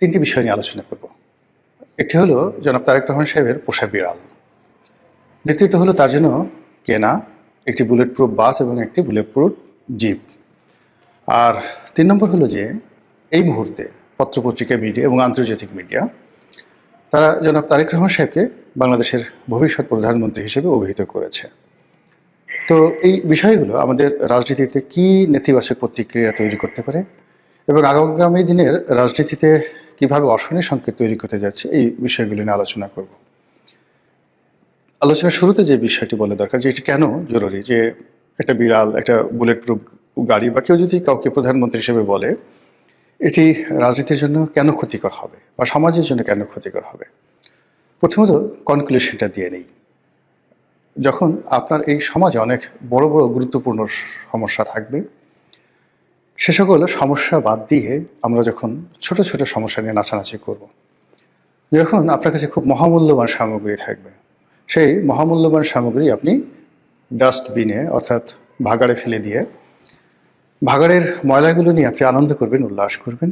তিনটি বিষয় নিয়ে আলোচনা করব। একটি হলো জনাব তারেক রহমান সাহেবের পোষা বিড়াল, দ্বিতীয়টি হলো তার জন্য কেনা একটি বুলেট প্রুফ বাস এবং একটি বুলেট প্রুফ জিপ, আর 3 নম্বর হলো যে এই মুহূর্তে পত্রপত্রিকা মিডিয়া এবং আন্তর্জাতিক মিডিয়া তারা জনাব তারেক রহমান সাহেবকে বাংলাদেশের ভবিষ্যৎ প্রধানমন্ত্রী হিসেবে অভিহিত করেছে। তো এই বিষয়গুলো আমাদের রাজনীতিতে কি নেতিবাচক প্রতিক্রিয়া তৈরি করতে পারে এবং আগামী দিনের রাজনীতিতে কিভাবে অশনি সংকেত তৈরি করতে যাচ্ছে, এই বিষয়গুলো নিয়ে আলোচনা করব। আলোচনার শুরুতে যে বিষয়টি বলা দরকার যে এটি কেন জরুরি, যে একটা বিড়াল, একটা বুলেট প্রুফ গাড়ি বা কেউ যদি কাউকে প্রধানমন্ত্রী হিসেবে বলে, এটি রাজনীতির জন্য কেন ক্ষতিকর হবে বা সমাজের জন্য কেন ক্ষতিকর হবে। প্রথমত কনক্লুশনটা দিয়ে নেই। যখন আপনার এই সমাজে অনেক বড় বড় গুরুত্বপূর্ণ সমস্যা থাকবে, সে সকল সমস্যা বাদ দিয়ে আমরা যখন ছোট ছোট সমস্যা নিয়ে নাচানাচি করব, যখন আপনার কাছে খুব মহামূল্যবান সামগ্রী থাকবে, সেই মহামূল্যবান সামগ্রী আপনি ডাস্টবিনে অর্থাৎ ভাগাড়ে ফেলে দিয়ে ভাগাড়ের ময়লাগুলো নিয়ে আপনি আনন্দ করবেন, উল্লাস করবেন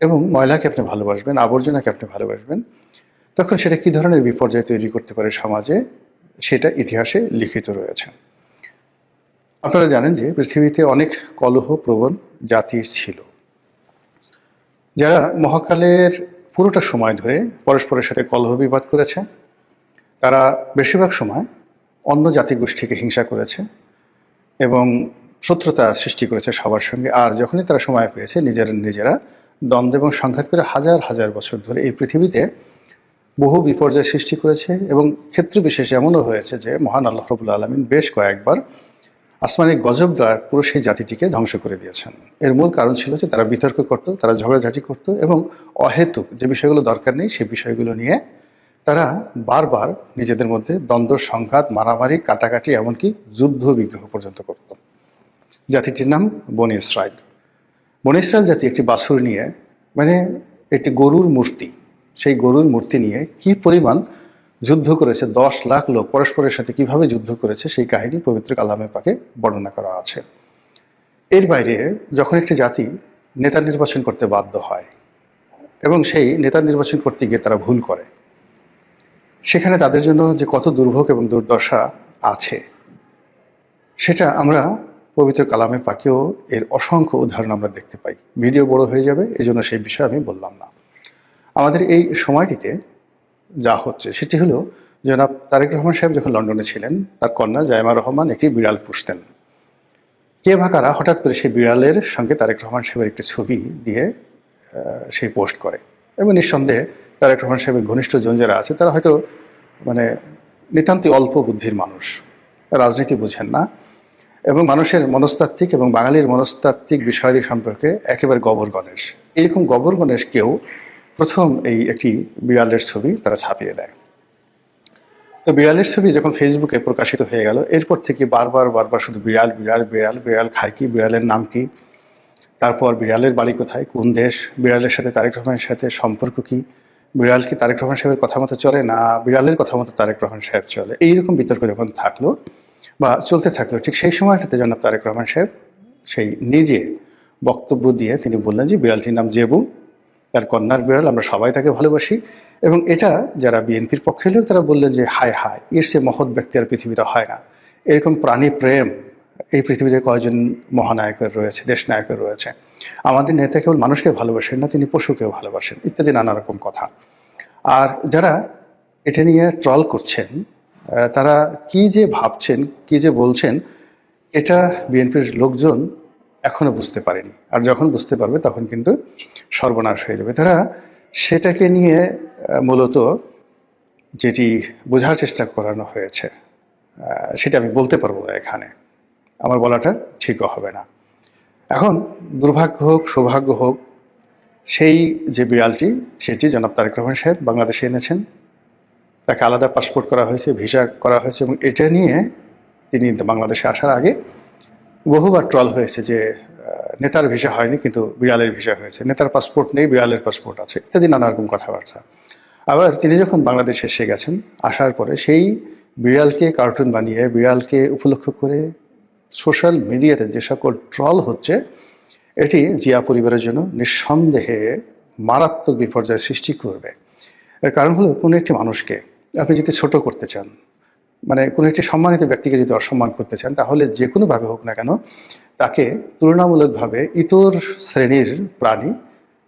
এবং ময়লাকে আপনি ভালোবাসবেন, আবর্জনাকে আপনি ভালোবাসবেন, তখন সেটা কী ধরনের বিপর্যয় তৈরি করতে পারে সমাজে, সেটা ইতিহাসে লিখিত রয়েছে। আপনারা জানেন যে পৃথিবীতে অনেক কলহপ্রবণ জাতি ছিল, যারা মহাকালের পুরোটা সময় ধরে পরস্পরের সাথে কলহ বিবাদ করেছে। তারা বেশিরভাগ সময় অন্য জাতিগোষ্ঠীকে হিংসা করেছে এবং শত্রুতা সৃষ্টি করেছে সবার সঙ্গে। আর যখনই তারা সময় পেয়েছে নিজেরা দ্বন্দ্ব এবং সংঘাত করে হাজার হাজার বছর ধরে এই পৃথিবীতে বহু বিপর্যয় সৃষ্টি করেছে। এবং ক্ষেত্র বিশেষে এমনও হয়েছে যে মহান আল্লাহ রাব্বুল আলামিন বেশ কয়েকবার আসমানি গজব দ্বারা পুরো সেই জাতিটিকে ধ্বংস করে দিয়েছেন। এর মূল কারণ ছিল যে তারা বিতর্ক করত, তারা ঝগড়াঝাটি করত এবং অহেতুক যে বিষয়গুলো দরকার নেই সেই বিষয়গুলো নিয়ে তারা বারবার নিজেদের মধ্যে দ্বন্দ্ব, সংঘাত, মারামারি, কাটাকাটি, এমনকি যুদ্ধ বিগ্রহ পর্যন্ত করত। জাতিটির নাম বনি ইসরাইল। বনি ইসরাইল জাতি একটি বাছুর নিয়ে, মানে একটি গরুর মূর্তি, সেই গরুর মূর্তি নিয়ে কি পরিমাণ যুদ্ধ করেছে, 10 লাখ লোক পরস্পরের সাথে কিভাবে যুদ্ধ করেছে সেই কাহিনী পবিত্র কালামে পাকে বর্ণনা করা আছে। এর বাইরে যখন একটি জাতি নেতা নির্বাচন করতে বাধ্য হয় এবং সেই নেতা নির্বাচন করতে গিয়ে তারা ভুল করে, সেখানে তাদের জন্য যে কত দুর্ভোগ এবং দুর্দশা আছে সেটা আমরা পবিত্র কালামে পাকেও এর অসংখ্য উদাহরণ আমরা দেখতে পাই। ভিডিও বড় হয়ে যাবে, এজন্য সেই বিষয়ে আমি বললাম না। আমাদের এই সময়টিতে যা হচ্ছে সেটি হলো, জনাব তারেক রহমান সাহেব যখন লন্ডনে ছিলেন, তার কন্যা জাইমা রহমান একটি বিড়াল পুষতেন। কে বা কারা হঠাৎ করে সেই বিড়ালের সঙ্গে তারেক রহমান সাহেবের একটি ছবি দিয়ে সেই পোস্ট করে এবং নিঃসন্দেহে তারেক রহমান সাহেবের ঘনিষ্ঠজন যারা আছে তারা হয়তো নিতান্তই অল্প বুদ্ধির মানুষ, রাজনীতি বুঝেন না এবং মানুষের মনস্তাত্ত্বিক এবং বাঙালির মনস্তাত্ত্বিক বিষয়াদি সম্পর্কে একেবারে গবর গণেশ। এরকম গবর গণেশ কেউ প্রথম এই একটি বিড়ালের ছবি তারা ছাপিয়ে দেয়। তো বিড়ালের ছবি যখন ফেসবুকে প্রকাশিত হয়ে গেল, এরপর থেকে বারবার শুধু বিড়াল বিড়াল বিড়াল, বিড়াল খায় কি, বিড়ালের নাম কি, তারপর বিড়ালের বাড়ি কোথায়, কোন দেশ, বিড়ালের সাথে তারেক রহমানের সাথে সম্পর্ক কি, বিড়াল কি তারেক রহমান সাহেবের কথা মতো চলে না বিড়ালের কথা মতো তারেক রহমান সাহেব চলে, এইরকম বিতর্ক যখন থাকলো বা চলতে থাকলো, ঠিক সেই সময়টাতে জনাব তারেক রহমান সাহেব সেই নিজে বক্তব্য দিয়ে তিনি বললেন যে বিড়ালটির নাম জেবু, তার কন্যার বিড়াল, আমরা সবাই তাকে ভালোবাসি। এবং এটা যারা বিএনপির পক্ষে লোক তারা বললেন যে হায় হায়, এর সে মহৎ ব্যক্তি আর পৃথিবীতে হয় না, এরকম প্রাণী প্রেম এই পৃথিবীতে কয়জন মহানায়কের রয়েছে, দেশ নায়কের রয়েছে, আমাদের নেতা কেবল মানুষকে ভালোবাসেন না, তিনি পশুকেও ভালোবাসেন, ইত্যাদি নানা রকম কথা। আর যারা এটা নিয়ে ট্রল করছেন তারা কি যে ভাবছেন, কি যে বলছেন, এটা বিএনপির লোকজন এখনো বুঝতে পারেনি। আর যখন বুঝতে পারবে তখন কিন্তু সর্বনাশ হয়ে যাবে। তারা সেটাকে নিয়ে মূলত যেটি বোঝার চেষ্টা করানো হয়েছে সেটা আমি বলতে পারবো না, এখানে আমার বলাটা ঠিকও হবে না। এখন দুর্ভাগ্য হোক সৌভাগ্য হোক, সেই যে বিড়ালটি সেটি জনাব তারেক রহমান সাহেব বাংলাদেশে এনেছেন, তাকে আলাদা পাসপোর্ট করা হয়েছে, ভিসা করা হয়েছে এবং এটা নিয়ে তিনি বাংলাদেশে আসার আগে বহুবার ট্রল হয়েছে যে নেতার ভিসা হয়নি কিন্তু বিড়ালের ভিসা হয়েছে, নেতার পাসপোর্ট নেই বিড়ালের পাসপোর্ট আছে, ইত্যাদি নানা রকম কথাবার্তা। আবার তিনি যখন বাংলাদেশে এসে গেছেন, আসার পরে সেই বিড়ালকে কার্টুন বানিয়ে বিড়ালকে উপলক্ষ করে সোশ্যাল মিডিয়াতে যে সকল ট্রল হচ্ছে, এটি জিয়া পরিবারের জন্য নিঃসন্দেহে মারাত্মক বিপর্যয় সৃষ্টি করবে। এর কারণ হলো কোনো একটি মানুষকে আপনি যদি ছোট করতে চান, মানে কোনো একটি সম্মানিত ব্যক্তিকে যদি অসম্মান করতে চান, তাহলে যে কোনোভাবে হোক না কেন তাকে তুলনামূলকভাবে ইতর শ্রেণীর প্রাণী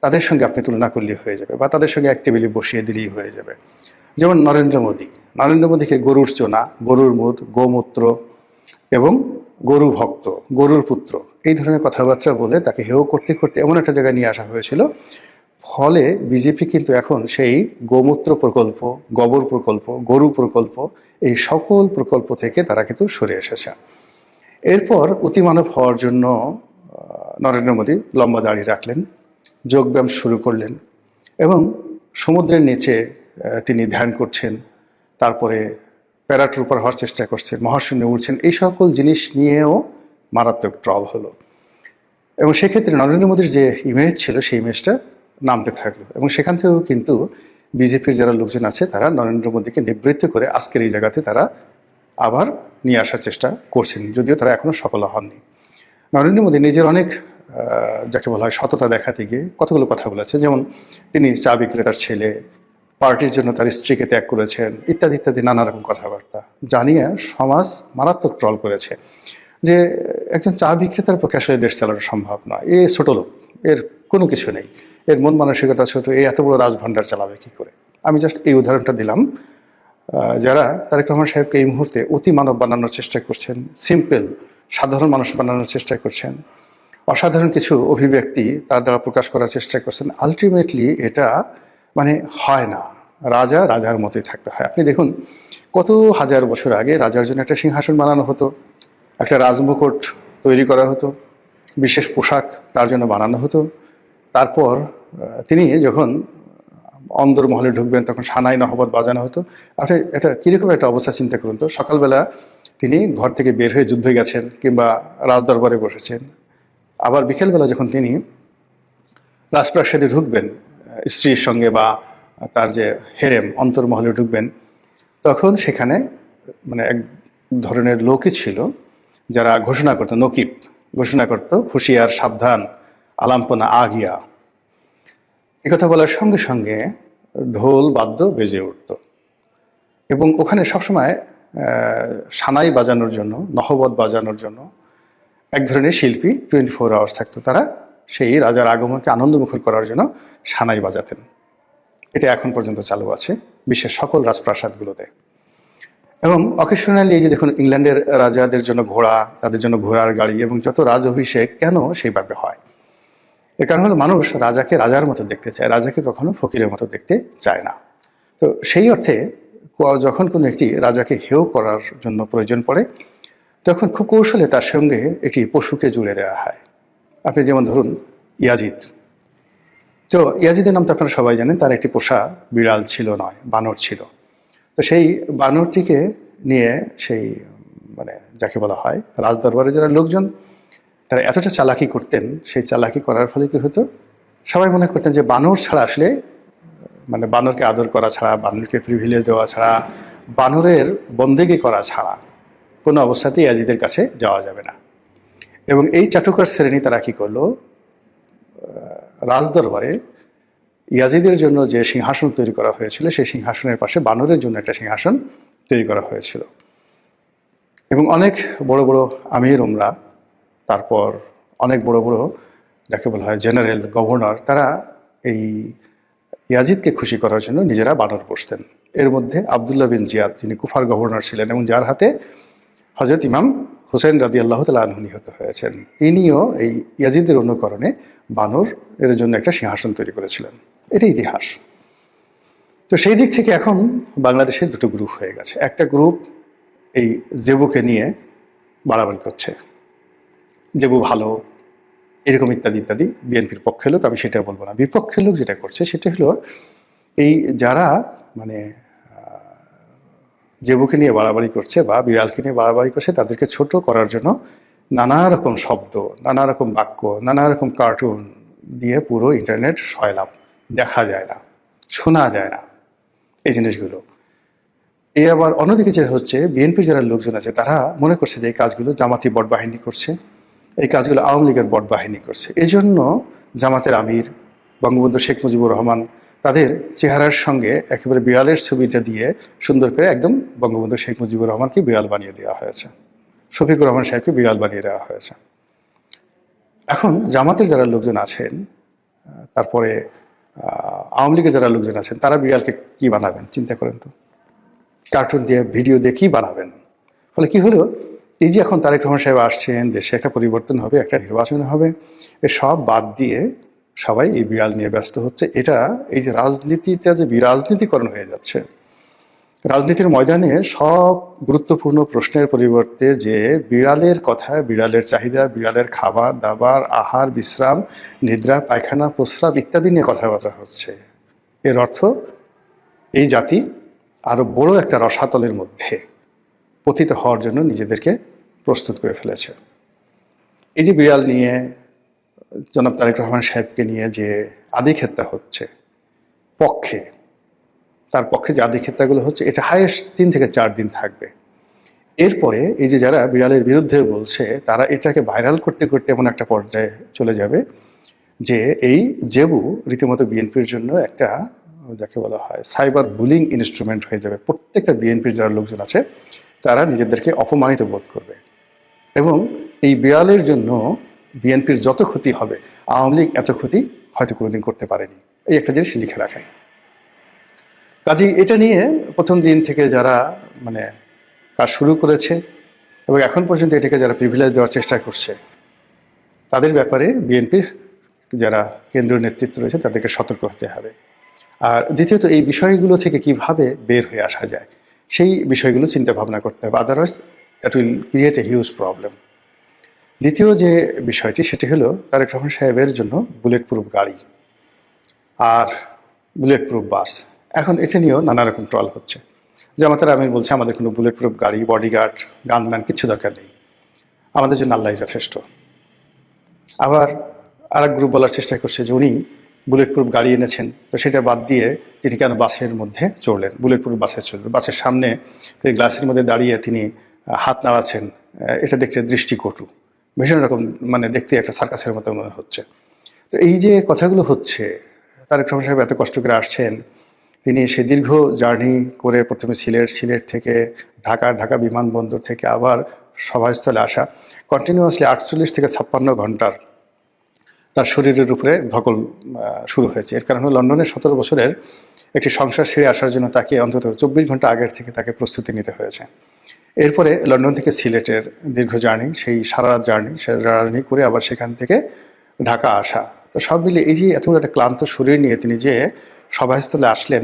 তাদের সঙ্গে আপনি তুলনা করলেই হয়ে যাবে, বা তাদের সঙ্গে এক টেবিলে বসিয়ে দিলেই হয়ে যাবে। যেমন নরেন্দ্র মোদীকে গরুর চোনা, গরুর মুদ, গোমূত্র এবং গরু ভক্ত, গরুর পুত্র, এই ধরনের কথাবার্তা বলে তাকে হেয় করতে করতে এমন একটা জায়গায় নিয়ে আসা হয়েছিল। ফলে বিজেপি কিন্তু এখন সেই গোমূত্র প্রকল্প, গোবর প্রকল্প, গরু প্রকল্প, এই সকল প্রকল্প থেকে তারা কিন্তু সরে এসেছে। এরপর অতিমানব হওয়ার জন্য নরেন্দ্র মোদী লম্বা দাড়ি রাখলেন, যোগব্যায়াম শুরু করলেন এবং সমুদ্রের নিচে তিনি ধ্যান করছেন, তারপরে প্যারাট্রুপার হওয়ার চেষ্টা করছেন, মহাশূন্যে উঠছেন, এই সকল জিনিস নিয়েও মারাত্মক ট্রল হলো। এবং সেক্ষেত্রে নরেন্দ্র মোদীর যে ইমেজ ছিল সেই ইমেজটা নামতে থাকলো, এবং সেখান থেকেও কিন্তু বিজেপির যারা লোকজন আছে তারা নরেন্দ্র মোদীকে নিবৃত্ত করে আজকের এই জায়গাতে তারা আবার নিয়ে আসার চেষ্টা করছেন, যদিও তারা এখনো সফল হননি। নরেন্দ্র মোদী নিজের অনেক যাকে বলা হয় সততা দেখাতে গিয়ে কতগুলো কথা বলেছে, যেমন তিনি চা বিক্রেতার ছেলে, পার্টির জন্য তার স্ত্রীকে ত্যাগ করেছেন, ইত্যাদি ইত্যাদি নানা রকম কথাবার্তা জানিয়ে সমাজ মারাত্মক ট্রল করেছে যে একজন চা বিক্রেতার পক্ষে আসলে দেশ চালানো সম্ভব নয়, এ ছোট লোক, এর কোনো কিছু নেই, এর মন মানসিকতা ছোট, এই এত বড় রাজভাণ্ডার চালাবে কি করে। আমি জাস্ট এই উদাহরণটা দিলাম। যারা তারেক রহমান সাহেবকে এই মুহূর্তে অতি মানব বানানোর চেষ্টা করছেন, সিম্পল সাধারণ মানুষ বানানোর চেষ্টা করছেন, অসাধারণ কিছু অভিব্যক্তি তার দ্বারা প্রকাশ করার চেষ্টা করছেন, আলটিমেটলি এটা মানে হয় না। রাজা রাজার মতোই থাকতে হয়। আপনি দেখুন, কত হাজার বছর আগে রাজার জন্য একটা সিংহাসন বানানো হতো, একটা রাজমুকুট তৈরি করা হতো, বিশেষ পোশাক তার জন্য বানানো হতো। তারপর তিনি যখন অন্দরমহলে ঢুকবেন তখন সানাই নহবত বাজানো হতো। আপনি এটা কীরকম একটা অবস্থা চিন্তা করুন তো, সকালবেলা তিনি ঘর থেকে বের হয়ে যুদ্ধে গেছেন কিংবা রাজদরবারে বসেছেন, আবার বিকেলবেলা যখন তিনি রাজপ্রাসাদে ঢুকবেন স্ত্রীর সঙ্গে বা তার যে হেরেম অন্তর্মহলে ঢুকবেন, তখন সেখানে মানে এক ধরনের লোকই ছিল যারা ঘোষণা করতো, নকিব ঘোষণা করতো, হুঁশিয়ার, সাবধান, আলাম্পনা আগিয়া। একথা বলার সঙ্গে সঙ্গে ঢোল বাদ্য বেজে উঠত, এবং ওখানে সবসময় সানাই বাজানোর জন্য, নহবত বাজানোর জন্য এক ধরনের শিল্পী 24 আওয়ার্স থাকতো। তারা সেই রাজার আগমনকে আনন্দমুখর করার জন্য সানাই বাজাতেন। এটা এখন পর্যন্ত চালু আছে বিশ্বের সকল রাজপ্রাসাদগুলোতে। এবং অকেশনালি এই যে দেখুন, ইংল্যান্ডের রাজাদের জন্য ঘোড়া, তাদের জন্য ঘোড়ার গাড়ি এবং যত রাজ অভিষেক কেন সেইভাবে হয়, এর কারণ হলো মানুষ রাজাকে রাজার মতো দেখতে চায়, রাজাকে কখনো ফকিরের মতো দেখতে চায় না। তো সেই অর্থে যখন কোনো একটি রাজাকে হেয় করার জন্য প্রয়োজন পড়ে, তখন খুব কৌশলে তার সঙ্গে একটি পশুকে জুড়ে দেওয়া হয়। আপনি যেমন ধরুন ইয়াজিদ। তো ইয়াজিদের নাম তো আপনারা সবাই জানেন, তার একটি পোষা বিড়াল ছিল, নয় বানর ছিল। তো সেই বানরটিকে নিয়ে সেই মানে যাকে বলা হয় রাজদরবারে যারা লোকজন, তারা এতটা চালাকি করতেন, সেই চালাকি করার ফলে কি হতো, সবাই মনে করতেন যে বানর ছাড়া আসলে মানে বানরকে আদর করা ছাড়া, বানরকে প্রিভিলেজ দেওয়া ছাড়া, বানরের বন্দেগি করা ছাড়া কোনো অবস্থাতেই ইয়াজিদের কাছে যাওয়া যাবে না। এবং এই চাটুকার শ্রেণী তারা কি করলো, রাজদরবারে ইয়াজিদের জন্য যে সিংহাসন তৈরি করা হয়েছিল সেই সিংহাসনের পাশে বানরের জন্য একটা সিংহাসন তৈরি করা হয়েছিল। এবং অনেক বড় বড় আমির উমরা, তারপর অনেক বড় বড় যাকে বলা হয় জেনারেল, গভর্নর, তারা এই ইয়াজিদকে খুশি করার জন্য নিজেরা বানর পোষতেন। এর মধ্যে আবদুল্লাহ বিন জিয়াদ, যিনি কুফার গভর্নর ছিলেন এবং যার হাতে হযরত ইমাম হুসেন রাদিয়াল্লাহু তাআলা আনহু নিহত হয়েছেন, ইনিও এই ইয়াজিদের অনুকরণে বানর এর জন্য একটা সিংহাসন তৈরি করেছিলেন। এটা ইতিহাস। তো সেই দিক থেকে এখন বাংলাদেশের দুটো গ্রুপ হয়ে গেছে। একটা গ্রুপ এই জেবুকে নিয়ে বাড়াবাড়ি করছে, জেবু ভালো, এরকম ইত্যাদি ইত্যাদি। বিএনপির পক্ষের লোক, আমি সেটা বলবো না। বিপক্ষের লোক যেটা করছে সেটা হলো এই যারা মানে জেবুকে নিয়ে বাড়াবাড়ি করছে বা বিড়ালকে নিয়ে বাড়াবাড়ি করছে, তাদেরকে ছোট করার জন্য নানা রকম শব্দ, নানা রকম বাক্য, নানা রকম কার্টুন দিয়ে পুরো ইন্টারনেট সয়লাভ, দেখা যায় না, শোনা যায় না এই জিনিসগুলো। এ আবার অন্যদিকে যেটা হচ্ছে, বিএনপির যারা লোকজন আছে তারা মনে করছে যে এই কাজগুলো জামাতি বট বাহিনী করছে, এই কাজগুলো আওয়ামী লীগের বট বাহিনী করছে। এই জন্য জামাতের আমির বঙ্গবন্ধু শেখ মুজিবুর রহমান তাদের চেহারার সঙ্গে একেবারে বিড়ালের ছবিটা দিয়ে সুন্দর করে একদম বঙ্গবন্ধু শেখ মুজিবুর রহমানকে বিড়াল বানিয়ে দেওয়া হয়েছে, শফিকুর রহমান সাহেবকে বিড়াল বানিয়ে দেওয়া হয়েছে। এখন জামাতের যারা লোকজন আছেন, তারপরে আওয়ামী লীগের যারা লোকজন আছেন, তারা বিড়ালকে কি বানাবেন চিন্তা করেন তো। কার্টুন দিয়ে, ভিডিও দিয়ে কি বানাবেন? ফলে কি হলো, এই যে এখন তারেক রহমান সাহেব আসছেন, দেশে একটা পরিবর্তন হবে, একটা নির্বাচন হবে, সব বাদ দিয়ে সবাই এই বিড়াল নিয়ে ব্যস্ত হচ্ছে। এটা এই যে রাজনীতিটা যে বিরাজনীতিকরণ হয়ে যাচ্ছে, রাজনীতির ময়দানে সব গুরুত্বপূর্ণ প্রশ্নের পরিবর্তে যে বিড়ালের কথা, বিড়ালের চাহিদা, বিড়ালের খাবার দাবার, আহার বিশ্রাম, নিদ্রা, পায়খানা, প্রস্রাব ইত্যাদি নিয়ে কথাবার্তা হচ্ছে, এর অর্থ এই জাতি আরো বড় একটা রসাতলের মধ্যে পতিত হওয়ার জন্য নিজেদেরকে প্রস্তুত করে ফেলেছে। এই যে বিড়াল নিয়ে জনাব তারেক রহমান সাহেবকে নিয়ে যে আদিক্ষেতা হচ্ছে, পক্ষে তার পক্ষে যে আদিক্ষেতাগুলো হচ্ছে, এটা হাইয়েস্ট 3 থেকে 4 দিন থাকবে। এরপরে এই যে যারা বিড়ালের বিরুদ্ধে বলছে, তারা এটাকে ভাইরাল করতে করতে এমন একটা পর্যায়ে চলে যাবে যে এই জেবু রীতিমতো বিএনপির জন্য একটা, যাকে বলা হয়, সাইবার বুলিং ইনস্ট্রুমেন্ট হয়ে যাবে। প্রত্যেকটা বিএনপির যারা লোকজন আছে তারা নিজেদেরকে অপমানিত বোধ করবে, এবং এই বিড়ালের জন্য বিএনপির যত ক্ষতি হবে, আওয়ামী লীগ এত ক্ষতি হয়তো কোনোদিন করতে পারেনি। এই একটা জিনিস লিখে রাখেন। কাজেই এটা নিয়ে প্রথম দিন থেকে যারা মানে কাজ শুরু করেছে এবং এখন পর্যন্ত এটাকে যারা প্রিভিলেজ দেওয়ার চেষ্টা করছে, তাদের ব্যাপারে বিএনপির যারা কেন্দ্রীয় নেতৃত্ব রয়েছে তাদেরকে সতর্ক হতে হবে। আর দ্বিতীয়ত, এই বিষয়গুলো থেকে কিভাবে বের হয়ে আসা যায় সেই বিষয়গুলো চিন্তা ভাবনা করতে হবে, otherwise that will create a huge problem. দ্বিতীয় যে বিষয়টি, সেটি হলো তারেক রহমান সাহেবের জন্য বুলেট প্রুফ গাড়ি আর বুলেট প্রুফ বাস। এখন এটা নিয়েও নানা রকম ট্রল হচ্ছে। জামাতের আমির বলছে আমাদের কোনো বুলেট প্রুফ গাড়ি, বডিগার্ড, গানম্যান কিছু দরকার নেই, আমাদের জন্য আল্লাহই যথেষ্ট। আবার আরেক গ্রুপ বলার চেষ্টা করছে যে উনি বুলেট প্রুফ গাড়ি এনেছেন, তো সেটা বাদ দিয়ে তিনি কেন বাসের মধ্যে চড়লেন, বুলেট প্রুফ বাসে চললেন। বাসের সামনে তিনি গ্লাসের মধ্যে দাঁড়িয়ে তিনি হাত নাড়াচ্ছেন, এটা দেখতে দৃষ্টিকটু, ভীষণ রকম, মানে দেখতে একটা সার্কাসের মতো মনে হচ্ছে। তো এই যে কথাগুলো হচ্ছে, তারেক রহমান সাহেব এত কষ্ট করে আসছেন, তিনি সে দীর্ঘ জার্নি করে প্রথমে সিলেট থেকে ঢাকা বিমানবন্দর থেকে আবার সভাস্থলে আসা, কন্টিনিউয়াসলি 48 থেকে 56 ঘন্টার তার শরীরের উপরে ধকল শুরু হয়েছে। এর কারণ হলো লন্ডনের 17 বছরের একটি সংসার ছেড়ে আসার জন্য তাকে অন্তত 24 ঘন্টা আগের থেকে তাকে প্রস্তুতি নিতে হয়েছে। এরপরে লন্ডন থেকে সিলেটের দীর্ঘ জার্নি, সেই সারা রাত জার্নি করে আবার সেখান থেকে ঢাকা আসা, তো সব মিলে এই যে এতগুলো একটা ক্লান্ত শরীর নিয়ে তিনি যে সভাস্থলে আসলেন,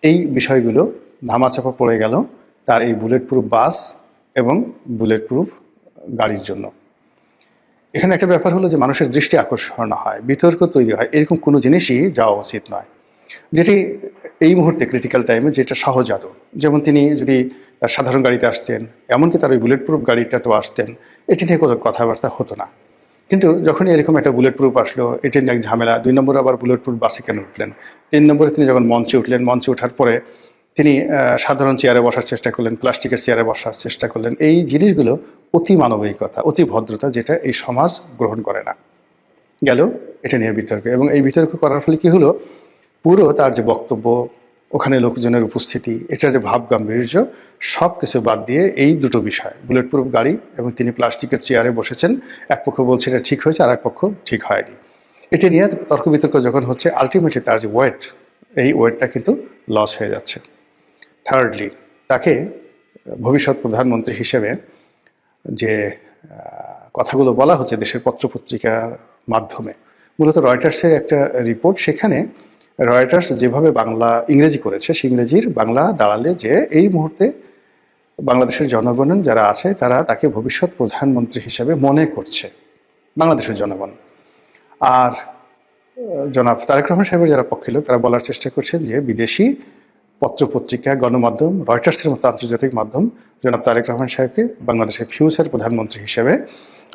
এই বিষয়গুলো ধামাচাপা পড়ে গেল তার এই বুলেট প্রুফ বাস এবং বুলেট প্রুফ গাড়ির জন্য। এখানে একটা ব্যাপার হলো যে মানুষের দৃষ্টি আকর্ষণ হয়, বিতর্ক তৈরি হয়, এরকম কোনো জিনিসই যাওয়া উচিত নয়, যেটি এই মুহূর্তে ক্রিটিক্যাল টাইমে যেটা সহজাত। যেমন তিনি যদি তার সাধারণ গাড়িতে আসতেন, এমনকি তার ওই বুলেট প্রুফ গাড়িটাতেও আসতেন, এটি নিয়ে কোনো কথাবার্তা হতো না। কিন্তু যখনই এরকম একটা বুলেট প্রুফ আসলো, এটি নিয়ে এক ঝামেলা। 2 নম্বরে আবার বুলেট প্রুফ বাসে কেন উঠলেন? 3 নম্বরে তিনি যখন মঞ্চে উঠলেন, মঞ্চে ওঠার পরে তিনি সাধারণ চেয়ারে বসার চেষ্টা করলেন, প্লাস্টিকের চেয়ারে বসার চেষ্টা করলেন। এই জিনিসগুলো অতি মানবিকতা, অতি ভদ্রতা, যেটা এই সমাজ গ্রহণ করে না। গেল এটা নিয়ে বিতর্ক, এবং এই বিতর্ক করার ফলে কি হলো, পুরো তার যে বক্তব্য, ওখানে লোকজনের উপস্থিতি, এটার যে ভাব গাম্ভীর্য, সব কিছু বাদ দিয়ে এই দুটো বিষয়, বুলেট প্রুফ গাড়ি এবং তিনি প্লাস্টিকের চেয়ারে বসেছেন, এক পক্ষ বলছে এটা ঠিক হয়েছে, আর এক পক্ষ ঠিক হয়নি, এটা নিয়ে তর্ক বিতর্ক যখন হচ্ছে, আলটিমেটলি তার যে ওয়েট, এই ওয়েটটা কিন্তু লস হয়ে যাচ্ছে। থার্ডলি, তাকে ভবিষ্যৎ প্রধানমন্ত্রী হিসেবে যে কথাগুলো বলা হচ্ছে দেশের পত্রপত্রিকার মাধ্যমে, মূলত রয়টার্সের একটা রিপোর্ট, সেখানে রয়টার্স যেভাবে ইংরেজি করেছে, সে ইংরেজির বাংলা দাঁড়ালে যে এই মুহূর্তে বাংলাদেশের জনগণ যারা আছে তারা তাকে ভবিষ্যৎ প্রধানমন্ত্রী হিসেবে মনে করছে, বাংলাদেশের জনগণ। আর জনাব তারেক রহমান সাহেবের যারা পক্ষে লোক, তারা বলার চেষ্টা করছেন যে বিদেশি পত্রপত্রিকা, গণমাধ্যম, রয়টার্সের মতো আন্তর্জাতিক মাধ্যম জনাব তারেক রহমান সাহেবকে বাংলাদেশের ফিউচার প্রধানমন্ত্রী হিসেবে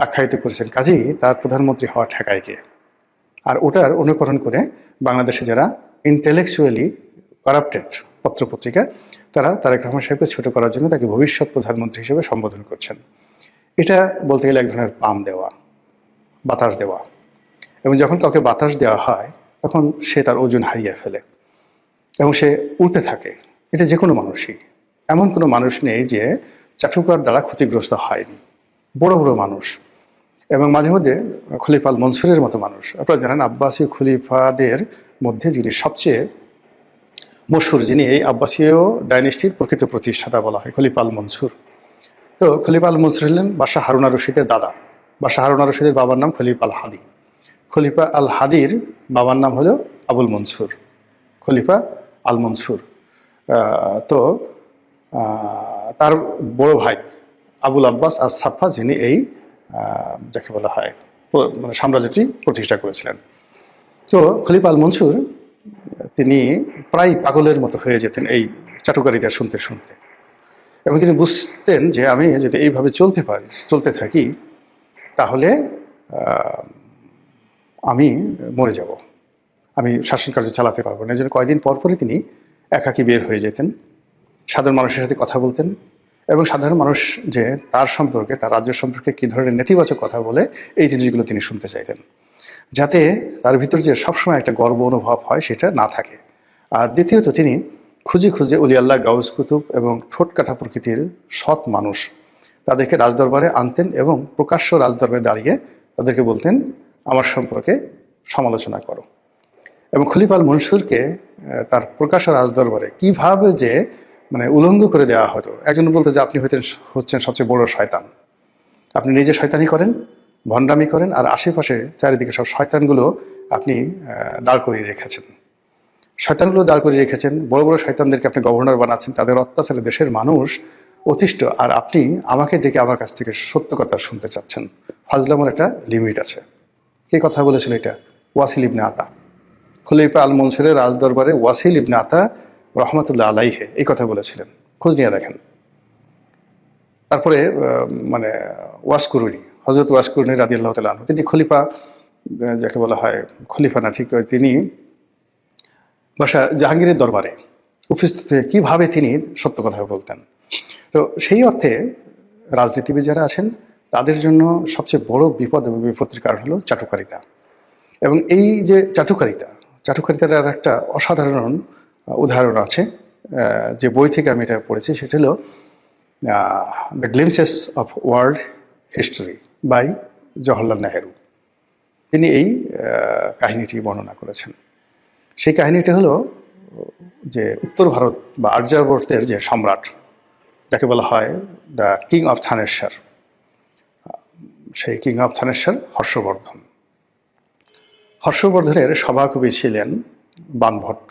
আখ্যায়িত করেছেন। কাজেই তার প্রধানমন্ত্রী হওয়া ঠেকায় কে? আর ওটার অনুকরণ করে বাংলাদেশে যারা ইন্টেলেকচুয়ালি কারাপ্টেড পত্রপত্রিকা, তারা তারেক রহমান সাহেবকে ছোট করার জন্য তাকে ভবিষ্যৎ প্রধানমন্ত্রী হিসেবে সম্বোধন করছেন। এটা বলতে গেলে এক ধরনের পাম দেওয়া, বাতাস দেওয়া। এবং যখন কাউকে বাতাস দেওয়া হয়, তখন সে তার ওজন হারিয়ে ফেলে এবং সে উড়তে থাকে। এটা যে কোনো মানুষই, এমন কোনো মানুষ নেই যে চাটুকার দ্বারা ক্ষতিগ্রস্ত হয়নি। বড় বড় মানুষ এবং মাঝে মধ্যে খলিফা আল মনসুরের মতো মানুষ, আপনারা জানেন আব্বাসীয় খলিফাদের মধ্যে যিনি সবচেয়ে মশহুর, যিনি এই আব্বাসীয় ডাইনেস্টির প্রকৃত প্রতিষ্ঠাতা বলা হয়, খলিফা আল মনসুর। তো খলিফা আল মনসুর হলেন বাদশাহ হারুন আর রশিদের দাদা। বাদশাহ হারুন আর রশিদের বাবার নাম খলিফা আল হাদি। খলিফা আল হাদির বাবার নাম হলো আবুল মনসুর, খলিফা আল মনসুর। তো তার বড় ভাই আবুল আব্বাস আর সাফা, যিনি এই যাকে বলা হয় মানে সাম্রাজ্যটি প্রতিষ্ঠা করেছিলেন। তো খলিফা আল মনসুর তিনি প্রায় পাগলের মতো হয়ে যেতেন এই চাটুকারিতা শুনতে শুনতে, এবং তিনি বুঝতেন যে আমি যদি এইভাবে চলতে থাকি তাহলে আমি মরে যাব, আমি শাসন কার্য চালাতে পারবো না। এই জন্য কয়েকদিন পরপরই তিনি একাকী বের হয়ে যেতেন, সাধারণ মানুষের সাথে কথা বলতেন এবং সাধারণ মানুষ যে তার সম্পর্কে, তার রাজ্য সম্পর্কে কী ধরনের নেতিবাচক কথা বলে এই জিনিসগুলো তিনি শুনতে চাইতেন, যাতে তার ভিতর যে সবসময় একটা গর্ব অনুভব হয় সেটা না থাকে। আর দ্বিতীয়ত তিনি খুঁজে খুঁজে অলি আল্লাহ, গাউস কুতুব এবং ঠোঁটকাটা প্রকৃতির সৎ মানুষ তাদেরকে রাজদরবারে আনতেন এবং প্রকাশ্য রাজদরবারে দাঁড়িয়ে তাদেরকে বলতেন আমার সম্পর্কে সমালোচনা করো। এবং খলিফা আল মনসুরকে তার প্রকাশ্য রাজদরবারে কিভাবে যে মানে উলঙ্গ করে দেওয়া হতো। একজন বলতো যে আপনি হচ্ছেন সবচেয়ে বড় শয়তান, আপনি নিজে শয়তানি করেন, ভণ্ডামি করেন, আর আশেপাশে চারিদিকে সব শয়তানগুলো আপনি দাঁড় করিয়ে রেখেছেন। শয়তানগুলো দাঁড় করিয়ে রেখেছেন, বড় বড় শয়তানদেরকে আপনি গভর্নর বানাচ্ছেন, তাদের অত্যাচারে দেশের মানুষ অতিষ্ঠ, আর আপনি আমাকে ডেকে আমার কাছ থেকে সত্য কথা শুনতে চাচ্ছেন। ফাজলামের একটা লিমিট আছে। কে কথা বলেছিল এটা? ওয়াসিল ইবনে আতা। খলিফা আল মনসুরের রাজদরবারে ওয়াসিল ইবনে আতা রহমতুল্লাহ আলাইহে এই কথা বলেছিলেন, খোঁজ নিয়ে দেখেন। তারপরে মানে ওয়াসকুরুনি, হজরত ওয়াসকুরুনি রাদিয়াল্লাহু তাআলা আনহু, তিনি খলিফা, যাকে বলা হয় খলিফা না ঠিক, তিনি বাদশাহ জাহাঙ্গীরের দরবারে উপস্থিত হয়ে কীভাবে তিনি সত্য কথা বলতেন। তো সেই অর্থে রাজনীতিবিদ যারা আছেন তাদের জন্য সবচেয়ে বড় বিপদ এবং বিপত্তির কারণ হলো চাটুকারিতা। এবং এই যে চাটুকারিতার আর একটা অসাধারণ উদাহরণ আছে, যে বই থেকে আমি এটা পড়েছি, সেটা হলো the glimpses of world history by Jawaharlal Nehru. তিনি এই কাহিনীটি বর্ণনা করেছেন। সেই কাহিনীটি হলো যে উত্তর ভারত বা আর্যাবর্তের যে সম্রাট, যাকে বলা হয় দ্য কিং অফ থানেশ্বর, সেই কিং অফ থানেশ্বর হর্ষবর্ধন। হর্ষবর্ধনের সভাকবি ছিলেন বাণভট্ট।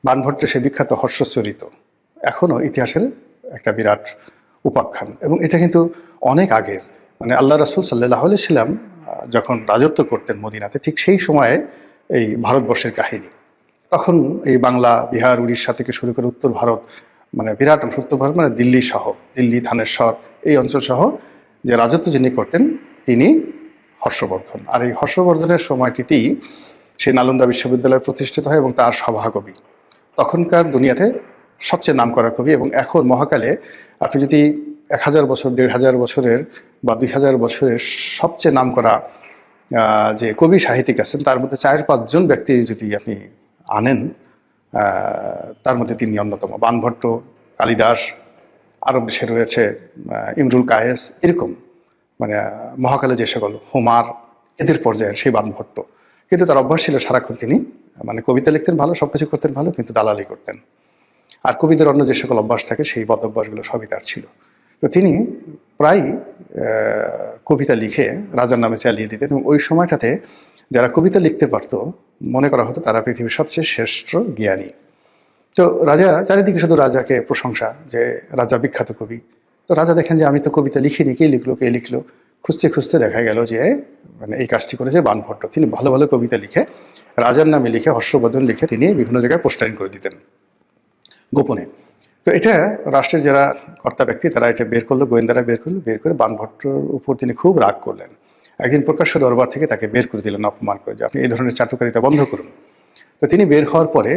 বাণভট্ট সে বিখ্যাত হর্ষচরিত এখনও ইতিহাসের একটা বিরাট উপাখ্যান, এবং এটা কিন্তু অনেক আগের, মানে আল্লাহ রাসূল সাল্লাল্লাহু আলাইহি ওয়াসাল্লাম যখন রাজত্ব করতেন মদিনাতে, ঠিক সেই সময়ে এই ভারতবর্ষের কাহিনী। তখন এই বাংলা, বিহার, উড়িষ্যা থেকে শুরু করে উত্তর ভারত, মানে বিরাট অংশ, উত্তর ভারত মানে দিল্লি সহ, দিল্লি, থানেশ্বর এই অঞ্চল সহ যে রাজত্ব যিনি করতেন তিনি হর্ষবর্ধন। আর এই হর্ষবর্ধনের সময়টিতেই সে নালন্দা বিশ্ববিদ্যালয় প্রতিষ্ঠিত হয় এবং তার সভাকবি তখনকার দুনিয়াতে সবচেয়ে নামকরা কবি। এবং এখন মহাকালে আপনি যদি 1000 বছর, 1500 বছরের বা 2000 বছরের সবচেয়ে নামকরা যে কবি সাহিত্যিক আছেন তার মধ্যে 4-5 জন ব্যক্তি যদি আপনি আনেন, তার মধ্যে তিনি অন্যতম। বাণভট্ট, কালিদাস, আরব দেশে রয়েছে ইমরুল কায়েস, এরকম মানে মহাকালে যে সকল, হোমার, এদের পর্যায়ের সেই বাণভট্ট। কিন্তু তার অভ্যাস ছিল সারাক্ষণ তিনি মানে কবিতা লিখতেন ভালো, সব কিছু করতেন ভালো, কিন্তু দালালি করতেন। আর কবিদের অন্য যে সকল অভ্যাস থাকে সেই বদ অভ্যাসগুলো সবই তার ছিল। তো তিনি প্রায় কবিতা লিখে রাজার নামে চালিয়ে দিতেন, এবং ওই সময়টাতে যারা কবিতা লিখতে পারত মনে করা হতো তারা পৃথিবীর সবচেয়ে শ্রেষ্ঠ জ্ঞানী। তো রাজা, চারিদিকে শুধু রাজাকে প্রশংসা যে রাজা বিখ্যাত কবি। তো রাজা দেখেন যে আমি তো কবিতা লিখিনি, কে লিখলো। খুঁজতে খুঁজতে দেখা গেল যে মানে এই কাজটি করেছে বাণভট্ট। তিনি ভালো ভালো কবিতা লিখে রাজার নামে লিখে, হর্ষবর্ধন লিখে তিনি বিভিন্ন জায়গায় পোস্টারিং করে দিতেন গোপনে। তো এটা রাষ্ট্রের যারা কর্তা ব্যক্তি তারা এটা বের করলো, গোয়েন্দারা বের করে বাণভট্টর উপর তিনি খুব রাগ করলেন। একদিন প্রকাশ্য দরবার থেকে তাকে বের করে দিলেন অপমান করে, যে আপনি এই ধরনের চাটুকারিতা বন্ধ করুন। তো তিনি বের হওয়ার পরে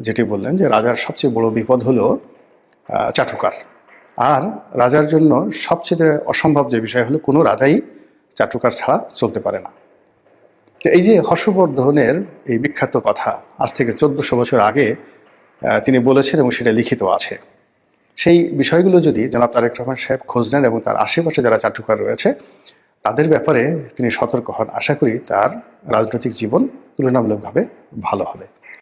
যেটি বললেন যে রাজার সবচেয়ে বড় বিপদ হলো চাটুকার, আর রাজার জন্য সবচেয়ে অসম্ভব যে বিষয় হলো কোনো রাজাই চাটুকার ছাড়া চলতে পারে না। তো এই যে হর্ষবর্ধনের এই বিখ্যাত কথা আজ থেকে 1400 বছর আগে তিনি বলেছেন এবং সেটা লিখিত আছে, সেই বিষয়গুলো যদি জনাব তারেক রহমান সাহেব খোঁজ নেন এবং তার আশেপাশে যারা চাটুকার রয়েছে তাদের ব্যাপারে তিনি সতর্ক হন, আশা করি তার রাজনৈতিক জীবন তুলনামূলকভাবে ভালো হবে।